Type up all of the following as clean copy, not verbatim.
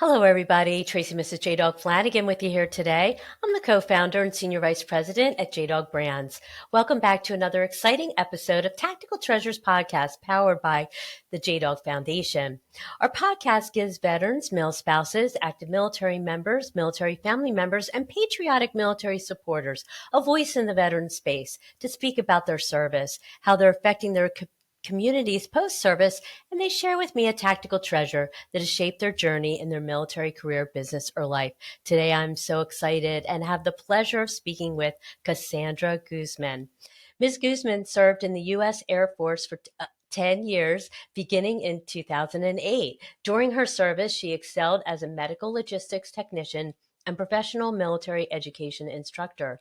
Hello, everybody. Tracy Mrs. JDog Flanagan with you here today. I'm the co-founder and senior vice president at JDog Brands. Welcome back to another exciting episode of Tactical Treasures podcast powered by the JDog Foundation. Our podcast gives veterans, male spouses, active military members, military family members, and patriotic military supporters a voice in the veteran space to speak about their service, how they're affecting their communities post-service, and they share with me a tactical treasure that has shaped their journey in their military career, business, or life. Today, I'm so excited and have the pleasure of speaking with Cassandra Guzman. Ms. Guzman served in the U.S. Air Force for 10 years, beginning in 2008. During her service, she excelled as a medical logistics technician and professional military education instructor,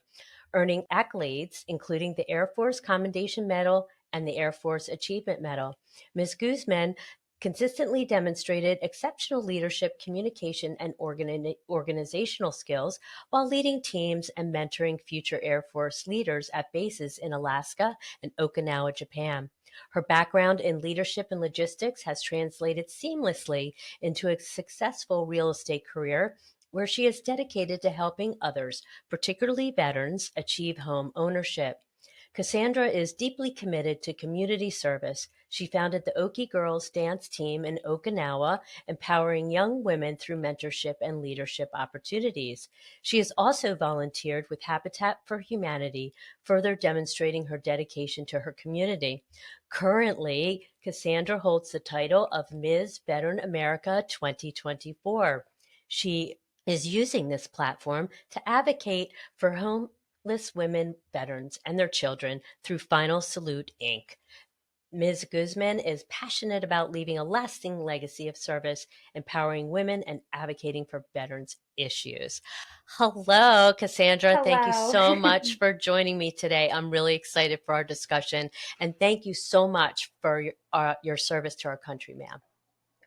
earning accolades including the Air Force Commendation Medal and the Air Force Achievement Medal. Ms. Guzman consistently demonstrated exceptional leadership, communication, and organizational skills while leading teams and mentoring future Air Force leaders at bases in Alaska and Okinawa, Japan. Her background in leadership and logistics has translated seamlessly into a successful real estate career where she is dedicated to helping others, particularly veterans, achieve home ownership. Cassandra is deeply committed to community service. She founded the Okie Girls dance team in Okinawa, empowering young women through mentorship and leadership opportunities. She has also volunteered with Habitat for Humanity, further demonstrating her dedication to her community. Currently, Cassandra holds the title of Ms. Veteran America 2024. She is using this platform to advocate for homeless women veterans and their children through Final Salute Inc. Ms. Guzman is passionate about leaving a lasting legacy of service, empowering women, and advocating for veterans' issues. Hello, Cassandra. Thank you Hello. so much for joining me today. I'm really excited for our discussion, and thank you so much for your service to our country, ma'am.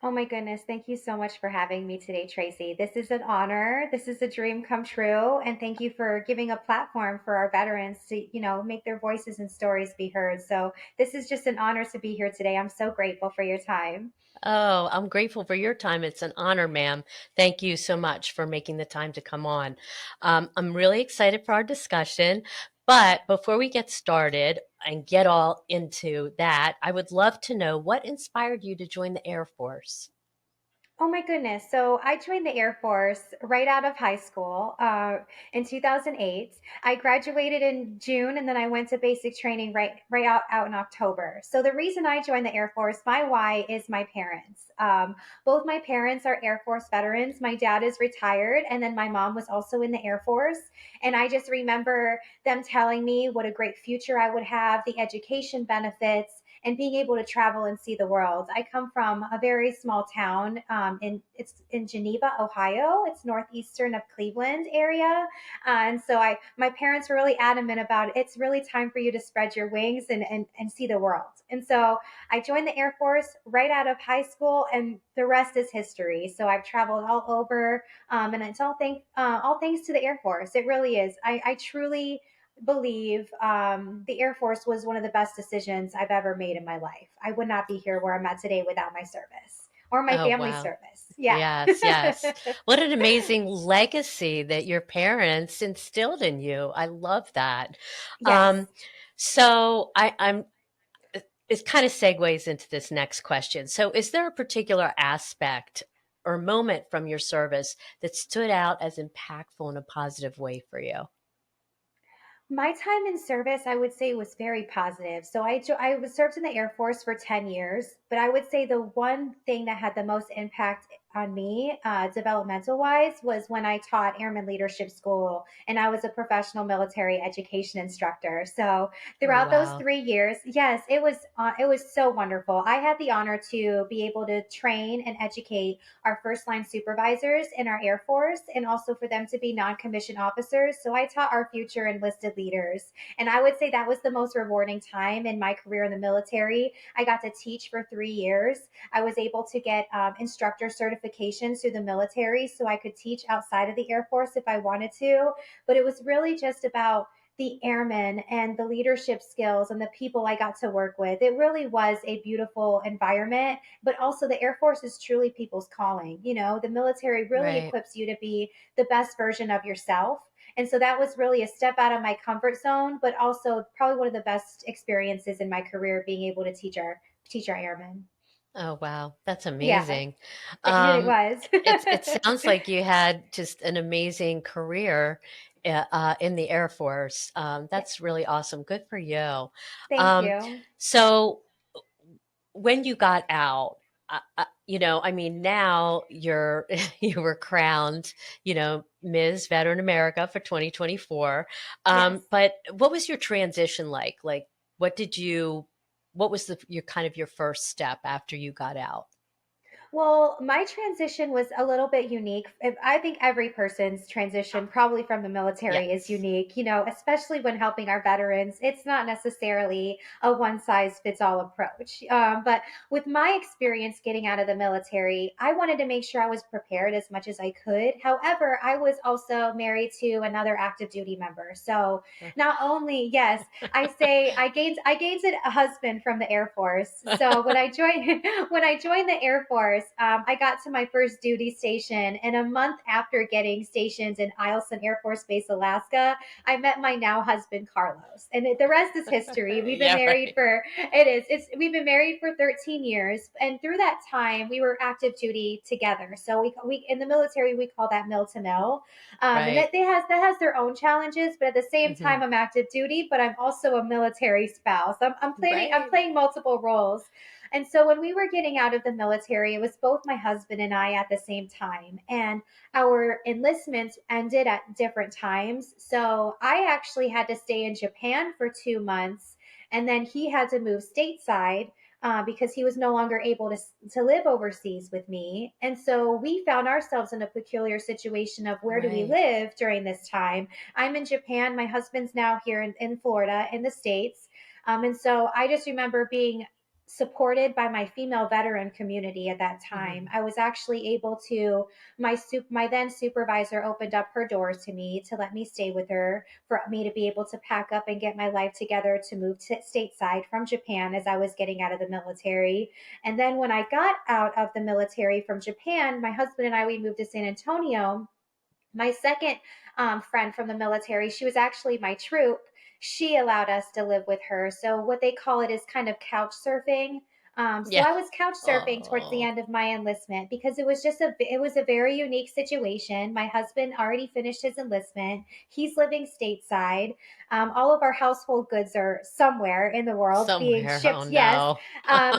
Oh my goodness. Thank you so much for having me today, Tracy. This is an honor. This is a dream come true. And thank you for giving a platform for our veterans to, make their voices and stories be heard. So this is just an honor to be here today. I'm so grateful for your time. Oh, I'm grateful for your time. It's an honor, ma'am. Thank you so much for making the time to come on. I'm really excited for our discussion. But before we get started and get all into that, I would love to know what inspired you to join the Air Force. Oh my goodness. So I joined the Air Force right out of high school in 2008. I graduated in June and then I went to basic training right out in October. So the reason I joined the Air Force, my why is my parents. Both my parents are Air Force veterans. My dad is retired and then my mom was also in the Air Force. And I just remember them telling me what a great future I would have, the education benefits, and being able to travel and see the world. I come from a very small town it's in Geneva, Ohio. It's northeastern of Cleveland area, and so my parents were really adamant about it. It's really time for you to spread your wings and see the world. And so I joined the Air Force right out of high school, and the rest is history. So I've traveled all over, and it's all thanks to the Air Force. It really is. I truly believe the Air Force was one of the best decisions I've ever made in my life. I would not be here where I'm at today without my service or my Oh, family wow. service. Yeah. Yes, yes. What an amazing legacy that your parents instilled in you. I love that. Yes. Um, so I'm it kind of segues into this next question. So, is there a particular aspect or moment from your service that stood out as impactful in a positive way for you? My time in service, I would say, was very positive. So I was served in the Air Force for 10 years, but I would say the one thing that had the most impact on me, developmental wise, was when I taught Airman Leadership School and I was a professional military education instructor. So Oh, throughout those wow. 3 years, yes, it was so wonderful. I had the honor to be able to train and educate our first line supervisors in our Air Force and also for them to be non-commissioned officers. So I taught our future enlisted leaders. And I would say that was the most rewarding time in my career in the military. I got to teach for 3 years. I was able to get instructor certifications through the military so I could teach outside of the Air Force if I wanted to. But it was really just about the airmen and the leadership skills and the people I got to work with. It really was a beautiful environment, but also the Air Force is truly people's calling. You know, the military really Right. equips you to be the best version of yourself. And so that was really a step out of my comfort zone, but also probably one of the best experiences in my career, being able to teach our airmen. Oh, wow. That's Yeah, amazing. it Um, was. it sounds like you had just an amazing career in the Air Force. Yeah, That's really awesome. Good for you. thank Um, you. so when you got out, I mean, now you're you were crowned, Ms. Veteran America for 2024. Yes. But what was your transition like? Like, what did you, what was your kind of your first step after you got out? Well, my transition was a little bit unique. I think every person's transition, probably from the military, is Yes. unique, you know, especially when helping our veterans. It's not necessarily a one size fits all approach. But with my experience getting out of the military, I wanted to make sure I was prepared as much as I could. However, I was also married to another active duty member. So not only, yes, I gained a husband from the Air Force. So when I joined when I joined the Air Force, I got to my first duty station, and a month after getting stationed in Eielson Air Force Base, Alaska, I met my now husband Carlos, and the rest is history. We've been Yeah, married right. for it is it's we've been married for 13 years, and through that time we were active duty together. So we in the military we call that mill to mill, and Right. that has their own challenges. But at the same Hmm. time, I'm active duty, but I'm also a military spouse. I'm Right. playing multiple roles. And so when we were getting out of the military, it was both my husband and I at the same time. And our enlistments ended at different times. So I actually had to stay in Japan for 2 months. And then he had to move stateside because he was no longer able to live overseas with me. And so we found ourselves in a peculiar situation of where do we Right. live during this time? I'm in Japan. My husband's now here in Florida in the States. And so I just remember being supported by my female veteran community at that time. Hmm. I was actually able to my then supervisor opened up her doors to me to let me stay with her, for me to be able to pack up and get my life together to move to stateside from Japan as I was getting out of the military. And then when I got out of the military from Japan, my husband and I we moved to San Antonio. My second friend from the military, she was actually my troop. She allowed us to live with her. So what they call it is kind of couch surfing. So Yeah. I was couch surfing towards the Oh, end of my enlistment because it was a very unique situation. My husband already finished his enlistment. He's living stateside. All of our household goods are somewhere in the world being somewhere. Oh, shipped. Yes, no.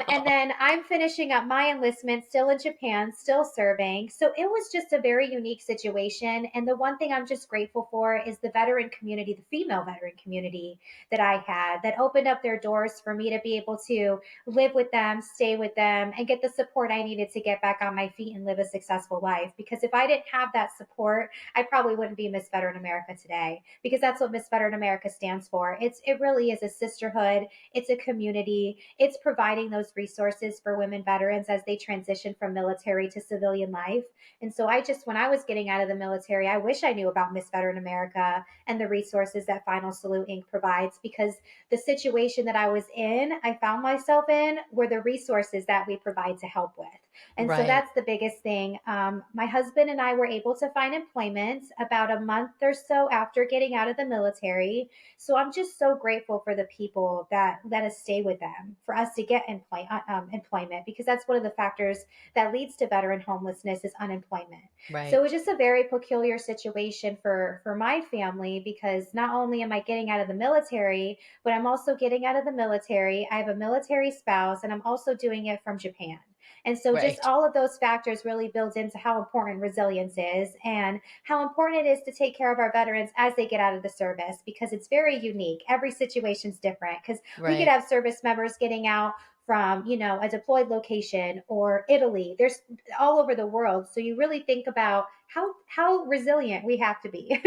and then I'm finishing up my enlistment, still in Japan, still serving. So it was just a very unique situation. And the one thing I'm just grateful for is the veteran community, the female veteran community that I had that opened up their doors for me to be able to live with them, stay with them, and get the support I needed to get back on my feet and live a successful life. Because if I didn't have that support, I probably wouldn't be Miss Veteran America today, because that's what Miss Veteran America stands for. It really is a sisterhood. It's a community. It's providing those resources for women veterans as they transition from military to civilian life. And so when I was getting out of the military, I wish I knew about Miss Veteran America and the resources that Final Salute Inc. provides, because the situation that I was in, I found myself in, were the resources that we provide to help with. And so Right. that's the biggest thing. My husband and I were able to find employment about a month or so after getting out of the military. So I'm just so grateful for the people that let us stay with them, for us to get employment, because that's one of the factors that leads to veteran homelessness is unemployment. So Right. it was just a very peculiar situation for my family, because not only am I getting out of the military, but I'm also getting out of the military. I have a military spouse, and I'm also doing it from Japan. And so just Right. all of those factors really build into how important resilience is, and how important it is to take care of our veterans as they get out of the service, because it's very unique. Every situation's different, because we could Right. have service members getting out from, you know, a deployed location or Italy. There's all over the world. So you really think about how resilient we have to be.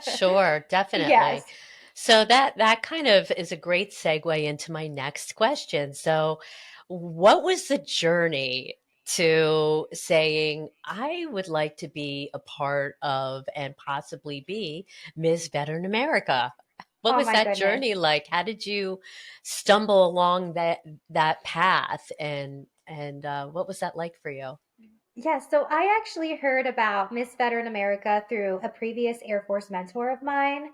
Sure, Yes. definitely. So that kind of is a great segue into my next question. So, what was the journey to saying, I would like to be a part of and possibly be Miss Veteran America? What Oh was my that goodness. journey like? How did you stumble along that path, and what was that like for you? Yes, so I actually heard about Miss Veteran America through a previous Air Force mentor of mine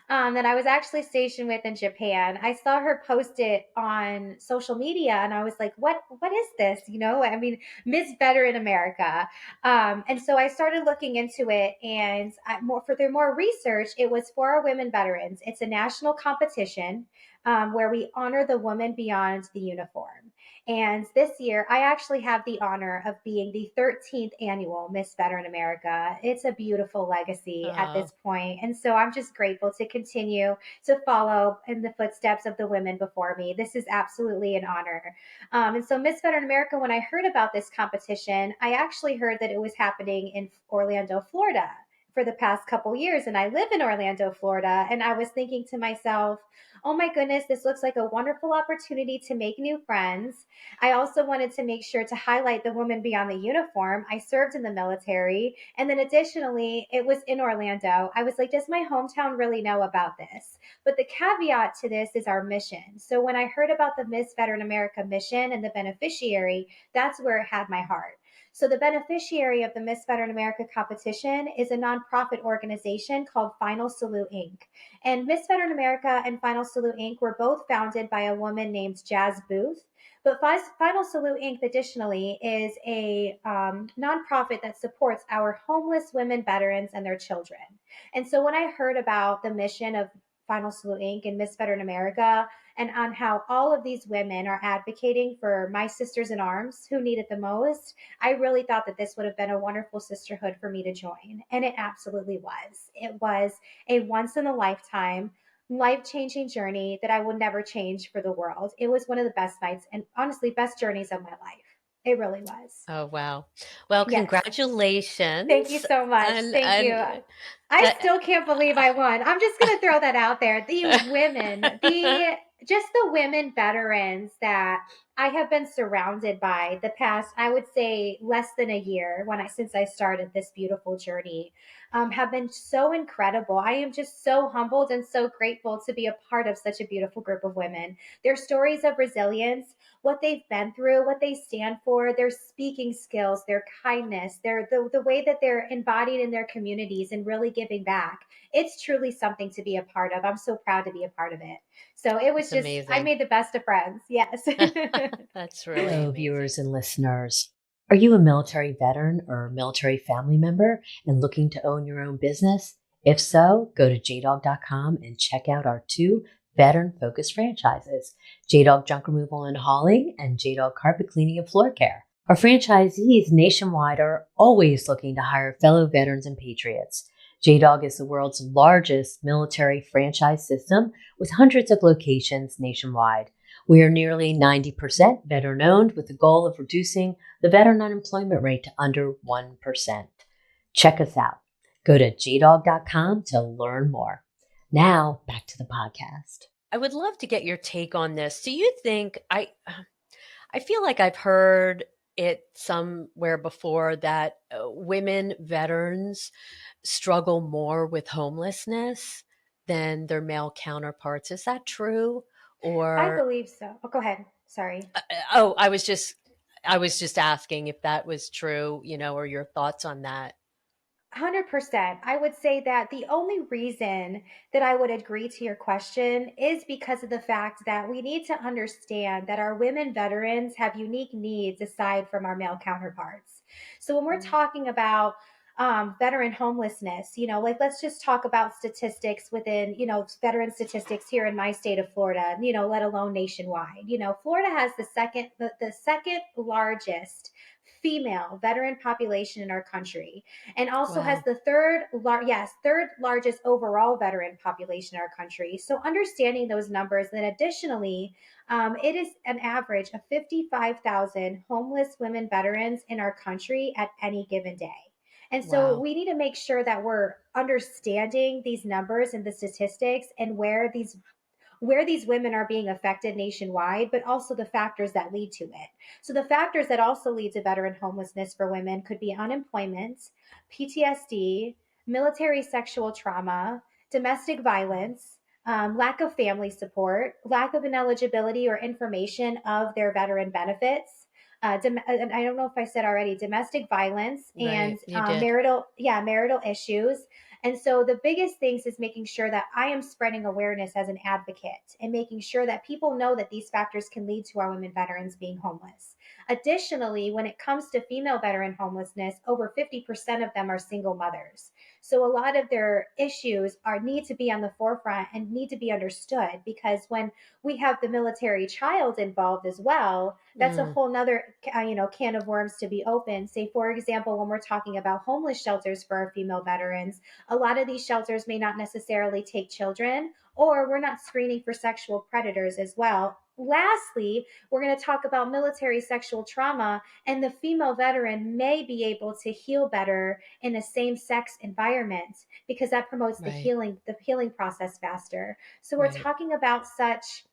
that I was actually stationed with in Japan. I saw her post it on social media, and I was like, "What is this?" I mean, Miss Veteran America. And so I started looking into it, and for their more research, it was for our women veterans. It's a national competition where we honor the woman beyond the uniform. And this year, I actually have the honor of being the 13th annual Miss Veteran America. It's a beautiful legacy at Oh, this point. And so I'm just grateful to continue to follow in the footsteps of the women before me. This is absolutely an honor. And so, Miss Veteran America, when I heard about this competition, I actually heard that it was happening in Orlando, Florida for the past couple years. And I live in Orlando, Florida. And I was thinking to myself, oh my goodness, this looks like a wonderful opportunity to make new friends. I also wanted to make sure to highlight the woman beyond the uniform. I served in the military. And then additionally, it was in Orlando. I was like, does my hometown really know about this? But the caveat to this is our mission. So when I heard about the Miss Veteran America mission and the beneficiary, that's where it had my heart. So the beneficiary of the Miss Veteran America competition is a nonprofit organization called Final Salute Inc. And Miss Veteran America and Final Salute Inc. were both founded by a woman named Jazz Booth. But Final Salute Inc. additionally is a nonprofit that supports our homeless women veterans and their children. And so when I heard about the mission of Final Salute Inc. and Miss Veteran America, and on how all of these women are advocating for my sisters in arms who need it the most, I really thought that this would have been a wonderful sisterhood for me to join. And it absolutely was. It was a once in a lifetime, life changing journey that I will never change for the world. It was one of the best nights and honestly, best journeys of my life. It really was. oh wow. Well, Yes. Thank you congratulations. so much. Thank you. And I that still can't believe I won. I'm just going to throw that out there. The women veterans that I have been surrounded by the past, I would say less than a year since I started this beautiful journey, have been so incredible. I am just so humbled and so grateful to be a part of such a beautiful group of women. Their stories of resilience, what they've been through, what they stand for, their speaking skills, their kindness, the way that they're embodied in their communities and really giving back. It's truly something to be a part of. I'm so proud to be a part of it. So it was that's just, I amazing. made the best of friends. Yes. That's really Hello, amazing. viewers and listeners. Are you a military veteran or military family member and looking to own your own business? If so, go to jdog.com and check out our two veteran focused franchises, JDog Junk Removal and Hauling and JDog Carpet Cleaning and Floor Care. Our franchisees nationwide are always looking to hire fellow veterans and patriots. JDog is the world's largest military franchise system with hundreds of locations nationwide. We are nearly 90% veteran owned with the goal of reducing the veteran unemployment rate to under 1%. Check us out. Go to jdog.com to learn more. Now, back to the podcast. I would love to get your take on this. Do you think I feel like I've heard it somewhere before that women veterans struggle more with homelessness than their male counterparts. Is that true? I Or believe so. Oh, go ahead. Sorry. oh, I was just asking if that was true, or your thoughts on that. 100%. I would say that the only reason that I would agree to your question is because of the fact that we need to understand that our women veterans have unique needs aside from our male counterparts. So when we're Mm. talking about veteran homelessness, like let's just talk about statistics within, veteran statistics here in my state of Florida, let alone nationwide. Florida has the second largest female veteran population in our country and also has Wow. the third largest overall veteran population in our country. So understanding those numbers, then additionally, it is an average of 55,000 homeless women veterans in our country at any given day. And so Wow. we need to make sure that we're understanding these numbers and the statistics and where these women are being affected nationwide, but also the factors that lead to it. So, the factors that also lead to veteran homelessness for women could be unemployment, PTSD, military sexual trauma, domestic violence, lack of family support, lack of an eligibility or information of their veteran benefits. I don't know if I said already, domestic violence and Right. You did. marital issues. And so the biggest things is making sure that I am spreading awareness as an advocate and making sure that people know that these factors can lead to our women veterans being homeless. Additionally, when it comes to female veteran homelessness, over 50% of them are single mothers. So a lot of their issues are need to be on the forefront and need to be understood, because when we have the military child involved as well, that's a Mm, whole nother can of worms to be opened. Say, for example, when we're talking about homeless shelters for our female veterans, a lot of these shelters may not necessarily take children, or we're not screening for sexual predators as well. Lastly, we're going to talk about military sexual trauma, and the female veteran may be able to heal better in a same-sex environment because that promotes right. the healing process faster. So we're Right. talking about such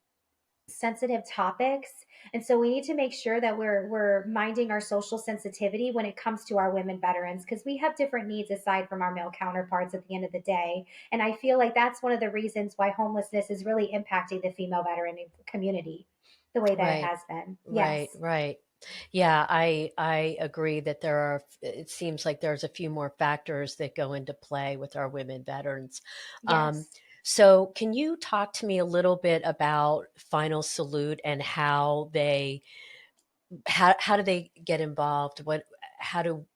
sensitive topics, and so we need to make sure that we're minding our social sensitivity when it comes to our women veterans, because we have different needs aside from our male counterparts at the end of the day. And I feel like that's one of the reasons why homelessness is really impacting the female veteran community the way that it Right. has been. Right. Yes. Right. Yeah, I agree that it seems like there's a few more factors that go into play with our women veterans. Um, Yes. so can you talk to me a little bit about Final Salute and how do they get involved? How do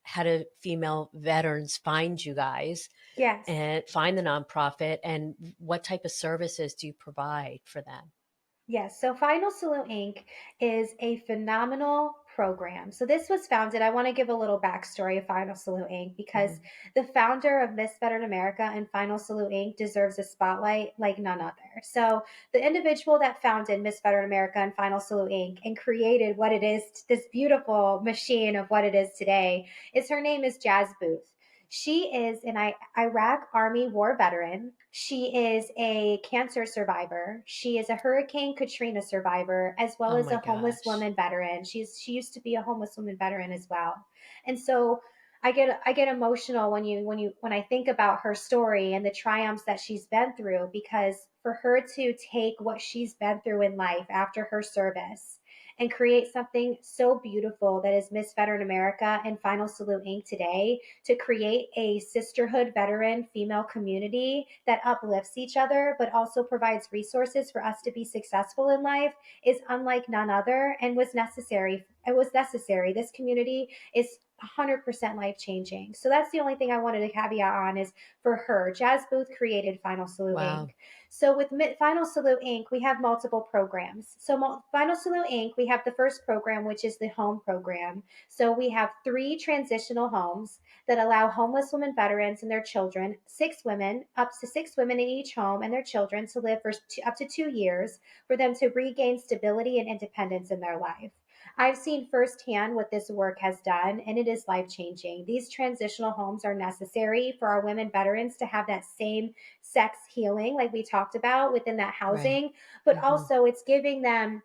female veterans find you guys Yes. and find the nonprofit, and what type of services do you provide for them? Yes, so Final Salute Inc. is a phenomenal program. So this was founded, I want to give a little backstory of Final Salute Inc. because Mhm. the founder of Miss Veteran America and Final Salute Inc. deserves a spotlight like none other. So the individual that founded Miss Veteran America and Final Salute Inc. and created what it is, this beautiful machine of what it is today, is her name is Jazz Booth. She is an Iraq Army war veteran. She is a cancer survivor. She is a Hurricane Katrina survivor, as well Oh as my a homeless gosh. woman veteran. She used to be a homeless woman veteran as well. And so I get emotional when I think about her story and the triumphs that she's been through, because for her to take what she's been through in life after her service and create something so beautiful that is Miss Veteran America and Final Salute Inc. today, to create a sisterhood veteran female community that uplifts each other but also provides resources for us to be successful in life, is unlike none other and was necessary. It was necessary. This community is 100% life changing. So that's the only thing I wanted to caveat on is for her. Jazz Booth created Final Salute Inc. Wow. So with Final Salute Inc., we have multiple programs. So Final Salute Inc., we have the first program, which is the home program. So we have 3 transitional homes that allow homeless women veterans and their children, 6 women, up to 6 women in each home and their children, to live for up to 2 years for them to regain stability and independence in their life. I've seen firsthand what this work has done, and it is life changing. These transitional homes are necessary for our women veterans to have that same sex healing, like we talked about within that Right. housing, but Hmm. also it's giving them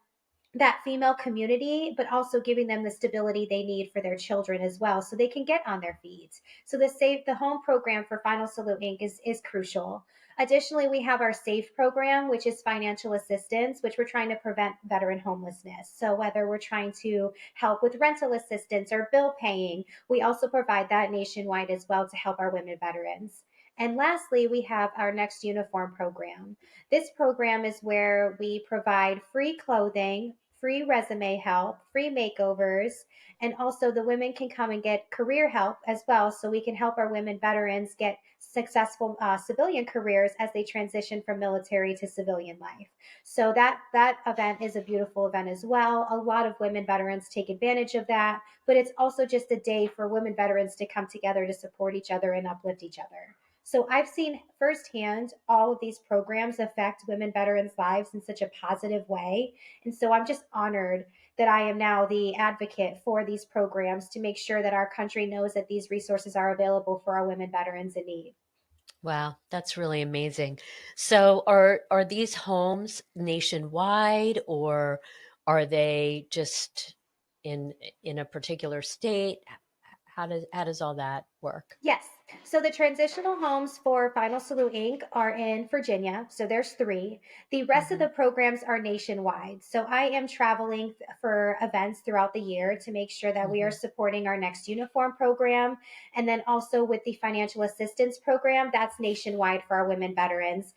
that female community, but also giving them the stability they need for their children as well, so they can get on their feet. So the Save the Home program for Final Salute Inc. is crucial. Additionally, we have our SAFE program, which is financial assistance, which we're trying to prevent veteran homelessness. So whether we're trying to help with rental assistance or bill paying, we also provide that nationwide as well to help our women veterans. And lastly, we have our Next Uniform program. This program is where we provide free clothing, free resume help, free makeovers, and also the women can come and get career help as well. So we can help our women veterans get successful civilian careers as they transition from military to civilian life. So that event is a beautiful event as well. A lot of women veterans take advantage of that, but it's also just a day for women veterans to come together to support each other and uplift each other. So I've seen firsthand all of these programs affect women veterans' lives in such a positive way. And so I'm just honored that I am now the advocate for these programs to make sure that our country knows that these resources are available for our women veterans in need. Wow, that's really amazing. So are these homes nationwide, or are they just in in a particular state? How does all that work? Yes. So the transitional homes for Final Salute Inc. are in Virginia. So there's three. The rest of Hmm. the programs are nationwide. So I am traveling for events throughout the year to make sure that we are Hmm. supporting our next uniform program. And then also with the financial assistance program, that's nationwide for our women veterans.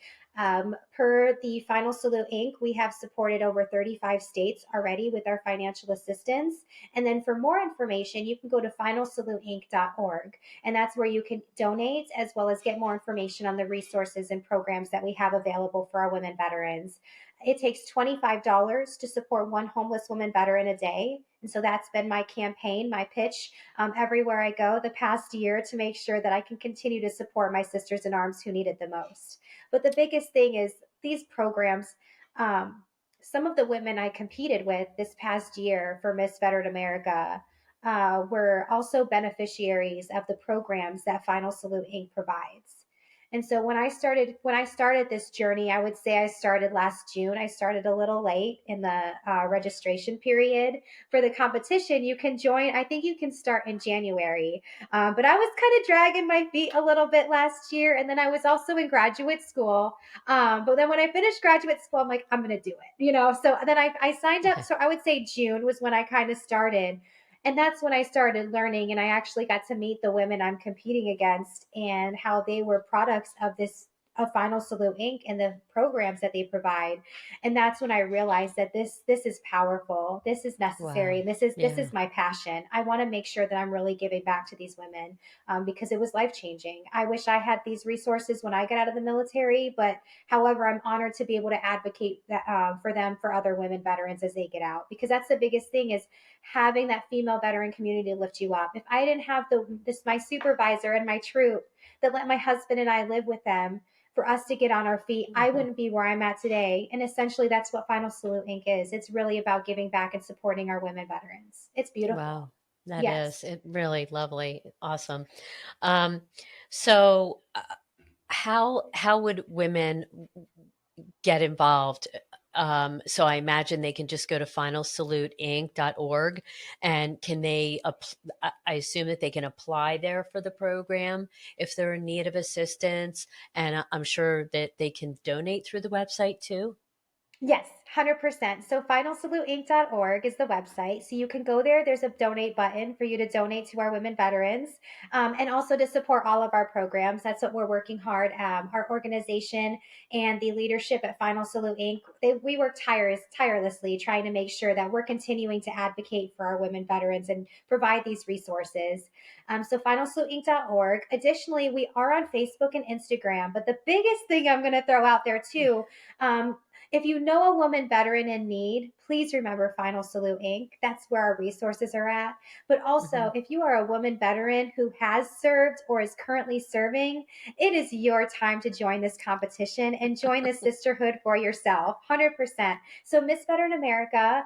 Per the Final Salute Inc., we have supported over 35 states already with our financial assistance. And then for more information, you can go to finalsaluteinc.org, and that's where you can donate as well as get more information on the resources and programs that we have available for our women veterans. It takes $25 to support one homeless woman veteran a day. And so that's been my campaign, my pitch everywhere I go the past year to make sure that I can continue to support my sisters in arms who need it the most. But the biggest thing is these programs. Um, some of the women I competed with this past year for Miss Veteran America were also beneficiaries of the programs that Final Salute Inc. provides. And so when I started this journey, I would say I started last June. I started a little late in the registration period for the competition. You can join. I think you can start in January. But I was kind of dragging my feet a little bit last year, and then I was also in graduate school. But then when I finished graduate school, I'm like, I'm going to do it, So then I signed up. So I would say June was when I kind of started. And that's when I started learning. And I actually got to meet the women I'm competing against and how they were products of this of Final Salute Inc. and the programs that they provide. And that's when I realized that this is powerful. This is necessary. Wow. And this Yeah. is my passion. I want to make sure that I'm really giving back to these women because it was life changing. I wish I had these resources when I got out of the military, but however, I'm honored to be able to advocate that, for them for other women veterans as they get out, because that's the biggest thing is having that female veteran community lift you up. If I didn't have my supervisor and my troop that let my husband and I live with them for us to get on our feet, I Hmm. wouldn't be where I'm at today. And essentially, that's what Final Salute Inc. is. It's really about giving back and supporting our women veterans. It's beautiful. Wow. That Yes. is it really lovely. Awesome. Um, so how would women get involved? So I imagine they can just go to finalsaluteinc.org, and can they, I assume that they can apply there for the program if they're in need of assistance. And I'm sure that they can donate through the website too. Yes, 100%. So finalsaluteinc.org is the website. So you can go there. There's a donate button for you to donate to our women veterans and also to support all of our programs. That's what we're working hard. Our organization and the leadership at Final Salute Inc., we work tirelessly trying to make sure that we're continuing to advocate for our women veterans and provide these resources. So finalsaluteinc.org. Additionally, we are on Facebook and Instagram. But the biggest thing I'm going to throw out there too, um, if you know a woman veteran in need, please remember Final Salute Inc. That's where our resources are at. But also, Hmm. if you are a woman veteran who has served or is currently serving, it is your time to join this competition and join the sisterhood for yourself. 100%. So, Miss Veteran America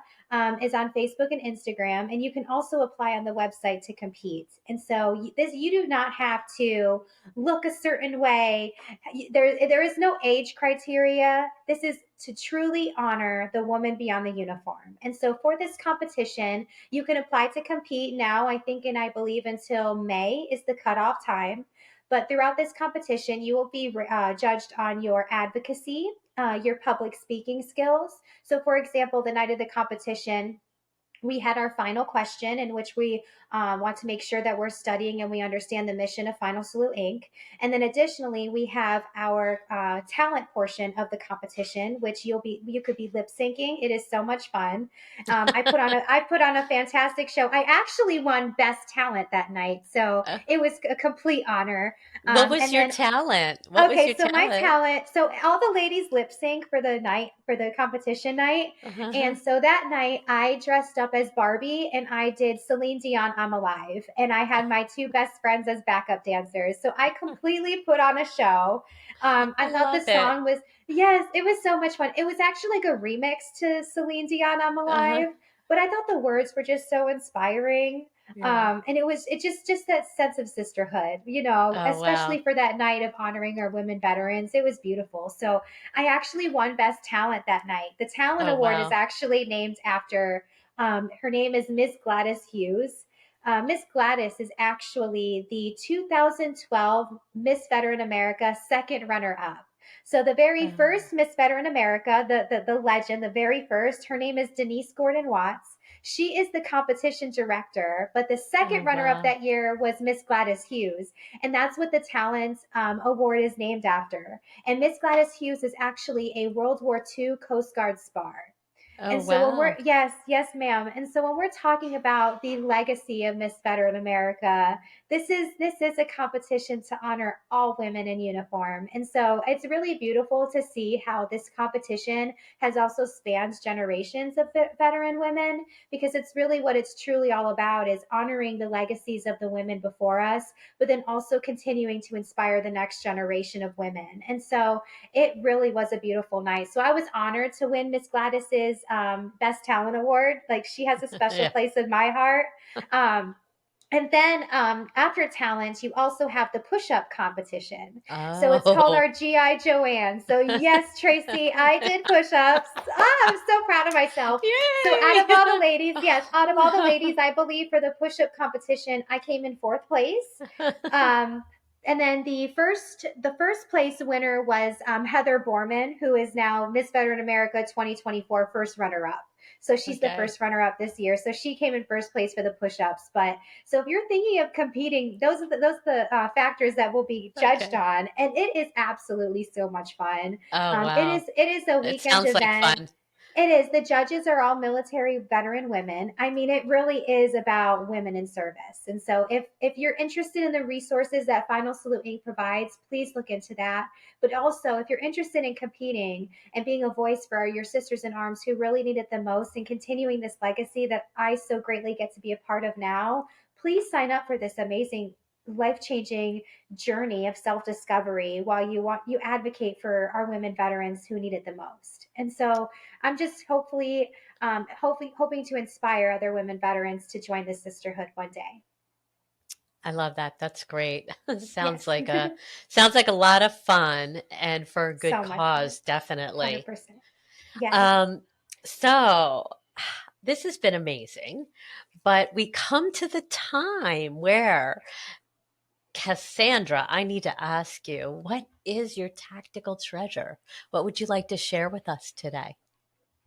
is on Facebook and Instagram, and you can also apply on the website to compete. And so, you do not have to look a certain way. There is no age criteria. This is to truly honor the woman beyond the uniform. And so for this competition, you can apply to compete now, I think, and I believe until May is the cutoff time. But throughout this competition, you will be judged on your advocacy, your public speaking skills. So, for example, the night of the competition, we had our final question in which we want to make sure that we're studying and we understand the mission of Final Salute Inc. And then additionally, we have our talent portion of the competition, which you could be lip syncing. It is so much fun. I put on a fantastic show. I actually won best talent that night, so Uh, it was a complete honor. what was And your then talent? What was Okay, your so my talent? talent, so all the ladies lip sync for the night, for the competition night. Uh-huh. And so that night I dressed up as Barbie and I did Celine Dion, I'm Alive. And I had my two best friends as backup dancers. So I completely put on a show. I I thought the love it. song was, yes, it was so much fun. It was actually like a remix to Celine Dion, I'm Uh-huh. Alive. But I thought the words were just so inspiring. Yeah. And it just that sense of sisterhood, Oh, especially wow. for that night of honoring our women veterans. It was beautiful. So I actually won best talent that night. The talent Oh, award is wow. actually named after her name is Miss Gladys Hughes. Miss Gladys is actually the 2012 Miss Veteran America second runner up. So the very Oh, first Miss Veteran America, the legend, the very first, her name is Denise Gordon Watts. She is the competition director, but the second oh, runner up wow. that year was Miss Gladys Hughes, and that's what the Talent Award is named after. And Miss Gladys Hughes is actually a World War II Coast Guard spar. Oh, And so when we're, wow. yes, ma'am. And so when we're talking about the legacy of Miss Veteran America, this is a competition to honor all women in uniform. And so it's really beautiful to see how this competition has also spanned generations of veteran women, because it's really what it's truly all about, is honoring the legacies of the women before us, but then also continuing to inspire the next generation of women. And so it really was a beautiful night. So I was honored to win Miss Gladys's Best Talent Award. Like, she has a special Yeah. place in my heart. Um, and then after talent, you also have the push up competition. So it's called Oh. our GI Joanne. So, yes, Tracy, I did push ups. I'm so proud of myself. So, out of all the Yay. ladies, yes, out of all the ladies, I believe for the push up competition, I came in fourth place. Um, and then the first place winner was Heather Borman, who is now Miss Veteran America 2024 first runner up. So she's the Okay. first runner up this year. So she came in first place for the push ups. But so if you're thinking of competing, those are the factors that will be judged Okay. on, and it is absolutely so much fun. Oh, It wow. is a It weekend sounds like event. fun. It is. The judges are all military veteran women. I mean, it really is about women in service. And so if you're interested in the resources that Final Salute Inc. provides, please look into that. But also, if you're interested in competing and being a voice for your sisters in arms who really need it the most, and continuing this legacy that I so greatly get to be a part of now, please sign up for this amazing, life-changing journey of self-discovery while you advocate for our women veterans who need it the most. And so I'm just hopefully hoping to inspire other women veterans to join the sisterhood one day. I love that. That's great. Yes. Sounds like a lot of fun and for a good So much fun. cause, definitely. 100%. Yes. Um, so this has been amazing, but we come to the time where Cassandra, I need to ask you, what is your tactical treasure? What would you like to share with us today?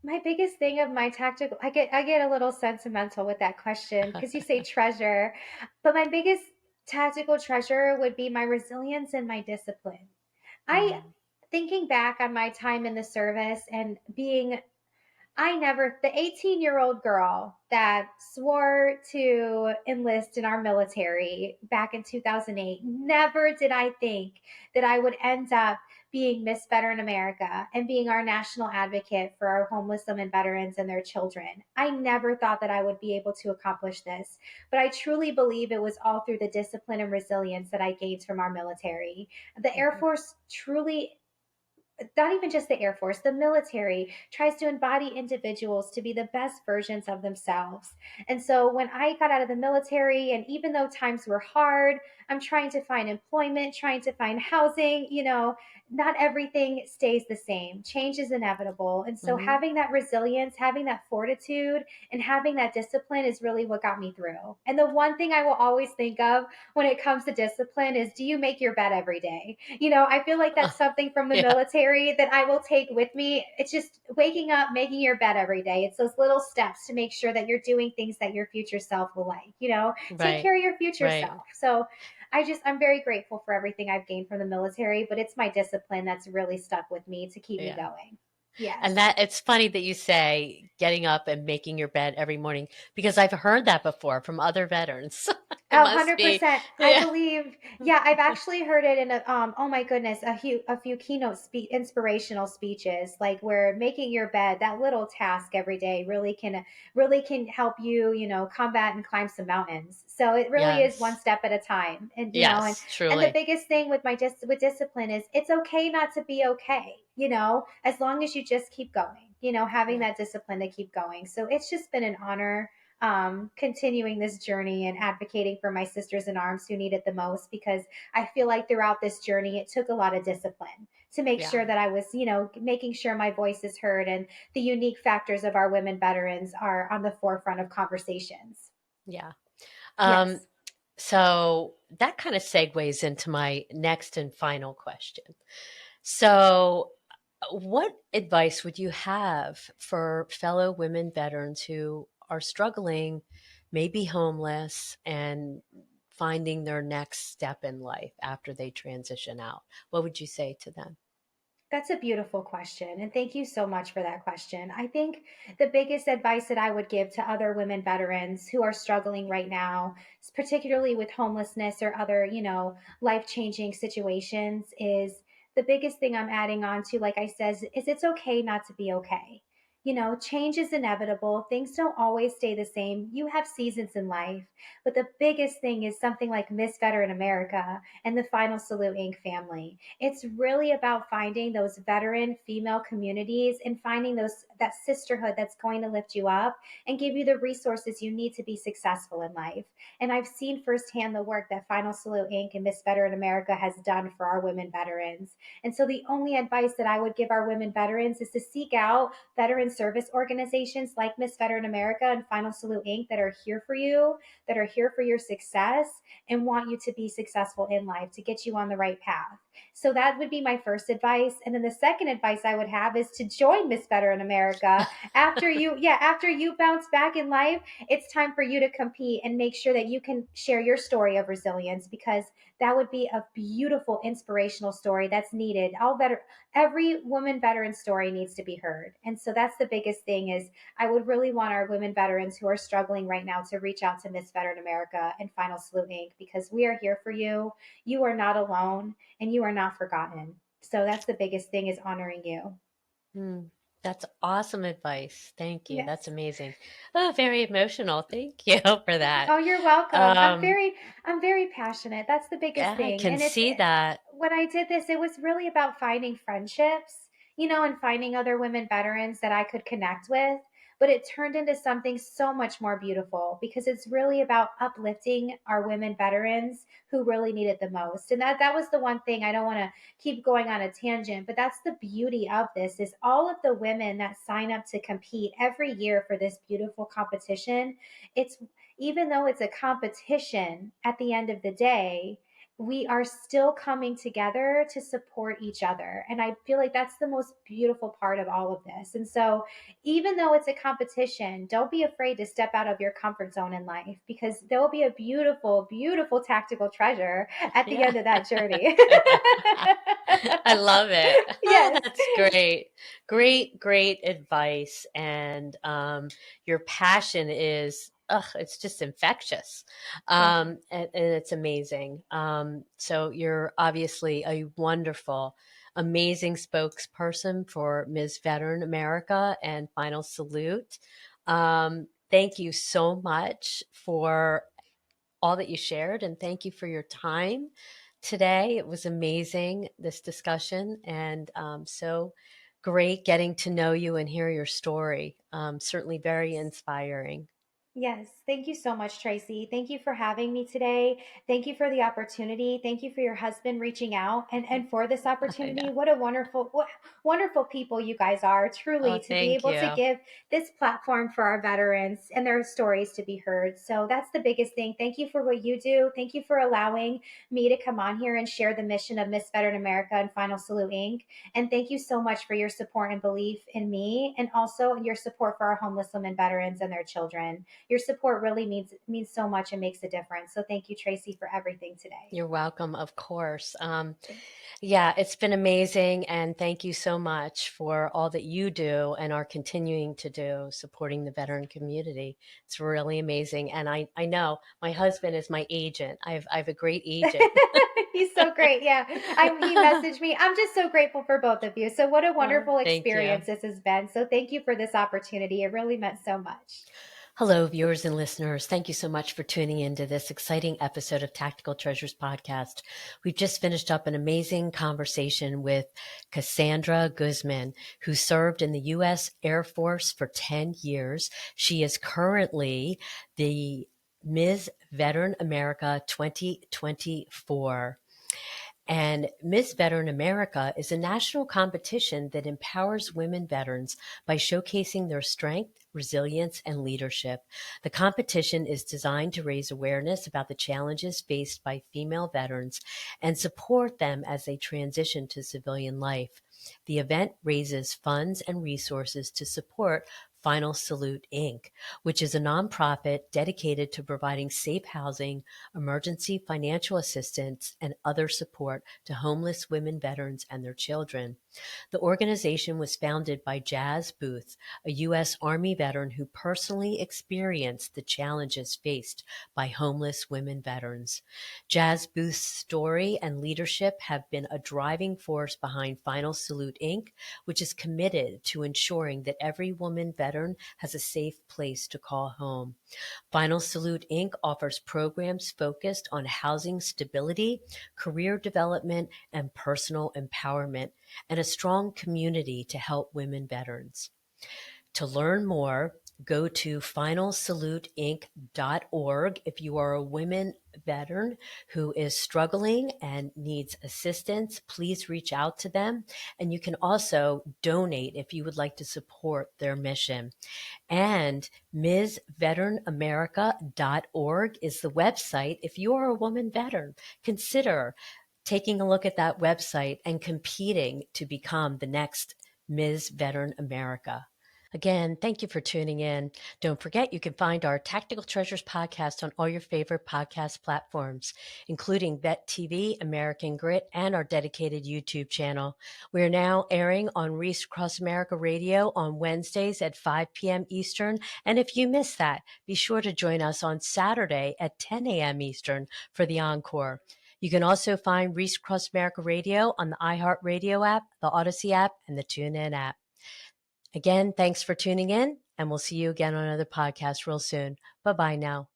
My biggest thing of my tactical, I get a little sentimental with that question because you say treasure, but my biggest tactical treasure would be my resilience and my discipline. I Mm, Thinking back on my time in the service and being the 18-year-old girl that swore to enlist in our military back in 2008, never did I think that I would end up being Miss Veteran America and being our national advocate for our homeless women veterans and their children. I never thought that I would be able to accomplish this, but I truly believe it was all through the discipline and resilience that I gained from our military. The Air mhm. Force truly, not even just the Air Force, the military tries to embody individuals to be the best versions of themselves. And so when I got out of the military, and even though times were hard, I'm trying to find employment, trying to find housing, not everything stays the same. Change is inevitable. And so Mhm. having that resilience, having that fortitude, and having that discipline is really what got me through. And the one thing I will always think of when it comes to discipline is, do you make your bed every day? I feel like that's something from the Yeah, military that I will take with me. It's just waking up, making your bed every day. It's those little steps to make sure that you're doing things that your future self will like, take right, care of your future right. self. So I'm very grateful for everything I've gained from the military, but it's my discipline that's really stuck with me to keep me Yeah. going. Yes. And that it's funny that you say getting up and making your bed every morning because I've heard that before from other veterans. It A must hundred be, percent. I yeah. believe, yeah, I've actually heard it in oh my goodness, a few keynote inspirational speeches, like where making your bed, that little task every day really can help you, combat and climb some mountains. So it really is one Yes. step at a time. And and Yes, the truly. biggest thing with with discipline is it's okay not to be okay, as long as you just keep going, having Yeah. that discipline to keep going. So it's just been an honor continuing this journey and advocating for my sisters in arms who need it the most, because I feel like throughout this journey, it took a lot of discipline to make Yeah. sure that I was, making sure my voice is heard and the unique factors of our women veterans are on the forefront of conversations. Yeah. Um, Yes. so that kind of segues into my next and final question. So, what advice would you have for fellow women veterans who are struggling, maybe homeless, and finding their next step in life after they transition out? What would you say to them? That's a beautiful question. And thank you so much for that question. I think the biggest advice that I would give to other women veterans who are struggling right now, particularly with homelessness or other, life changing situations, is the biggest thing I'm adding on to, like I said, is it's okay not to be okay. Change is inevitable. Things don't always stay the same. You have seasons in life. But the biggest thing is something like Miss Veteran America and the Final Salute Inc. family. It's really about finding those veteran female communities and finding that sisterhood that's going to lift you up and give you the resources you need to be successful in life. And I've seen firsthand the work that Final Salute Inc. and Miss Veteran America has done for our women veterans. And so the only advice that I would give our women veterans is to seek out veteran service organizations like Miss Veteran America and Final Salute Inc. that are here for you, that are here for your success and want you to be successful in life, to get you on the right path. So that would be my first advice. And then the second advice I would have is to join Miss Veteran America. After you bounce back in life, it's time for you to compete and make sure that you can share your story of resilience, because that would be a beautiful inspirational story that's needed. Every woman veteran story needs to be heard. And so that's the biggest thing is I would really want our women veterans who are struggling right now to reach out to Miss Veteran America and Final Salute Inc. because we are here for you. You are not alone and you are not forgotten. So that's the biggest thing is honoring you. Hmm, that's awesome advice. Thank you. That's Yes. amazing. Oh, very emotional. Thank you for that. Oh, you're welcome. Um, I'm very passionate. That's the biggest yeah, I thing. can And it's see that. when I did this, it was really about finding friendships, and finding other women veterans that I could connect with. But it turned into something so much more beautiful because it's really about uplifting our women veterans who really need it the most. And that was the one thing. I don't want to keep going on a tangent, but that's the beauty of this is all of the women that sign up to compete every year for this beautiful competition. It's even though it's a competition at the end of the day, we are still coming together to support each other. And I feel like that's the most beautiful part of all of this. And so, even though it's a competition, don't be afraid to step out of your comfort zone in life because there will be a beautiful, beautiful tactical treasure at the Yeah. end of that journey. I love it. Yes. That's great. Great advice. And your passion is, it's just infectious. Thank you. And it's amazing. So you're obviously a wonderful, amazing spokesperson for Ms. Veteran America and Final Salute. Thank you so much for all that you shared, and thank you for your time today. It was amazing, this discussion, and so great getting to know you and hear your story. Certainly very inspiring. Yes, thank you so much, Tracy. Thank you for having me today. Thank you for the opportunity. Thank you for your husband reaching out and for this I opportunity. know. What a wonderful people you guys are, Oh, truly, to be thank able to you. give this platform for our veterans and their stories to be heard. So that's the biggest thing. Thank you for what you do. Thank you for allowing me to come on here and share the mission of Miss Veteran America and Final Salute Inc. And thank you so much for your support and belief in me and also your support for our homeless women veterans and their children. Your support really means so much and makes a difference. So thank you, Tracy, for everything today. You're welcome, of course. Yeah, it's been amazing. And thank you so much for all that you do and are continuing to do supporting the veteran community. It's really amazing. And I know my husband is my agent. I have a great agent. He's so great. Yeah. He messaged me. I'm just so grateful for both of you. So what a Oh, wonderful thank you. experience this has been. So thank you for this opportunity. It really meant so much. Hello, viewers and listeners. Thank you so much for tuning into this exciting episode of Tactical Treasures podcast. We've just finished up an amazing conversation with Cassandra Guzman, who served in the U.S. Air Force for 10 years. She is currently the Ms. Veteran America 2024. And Ms. Veteran America is a national competition that empowers women veterans by showcasing their strength, resilience, and leadership. The competition is designed to raise awareness about the challenges faced by female veterans and support them as they transition to civilian life. The event raises funds and resources to support Final Salute Inc., which is a nonprofit dedicated to providing safe housing, emergency financial assistance, and other support to homeless women veterans and their children. The organization was founded by Jazz Booth, a U.S. Army veteran who personally experienced the challenges faced by homeless women veterans. Jazz Booth's story and leadership have been a driving force behind Final Salute Inc., which is committed to ensuring that every woman veteran has a safe place to call home. Final Salute Inc. offers programs focused on housing stability, career development, and personal empowerment, and a strong community to help women veterans. To learn more, go to finalsaluteinc.org if you are a women veteran who is struggling and needs assistance. Please reach out to them. And you can also donate if you would like to support their mission. And MsVeteranAmerica.org is the website. If you are a woman veteran, consider taking a look at that website and competing to become the next Ms. Veteran America. Again, thank you for tuning in. Don't forget, you can find our Tactical Treasures podcast on all your favorite podcast platforms, including Vet TV, American Grit, and our dedicated YouTube channel. We are now airing on Reese Across America Radio on Wednesdays at 5 p.m. Eastern. And if you miss that, be sure to join us on Saturday at 10 a.m. Eastern for the encore. You can also find Reese Across America Radio on the iHeartRadio app, the Odyssey app, and the TuneIn app. Again, thanks for tuning in, and we'll see you again on another podcast real soon. Bye-bye now.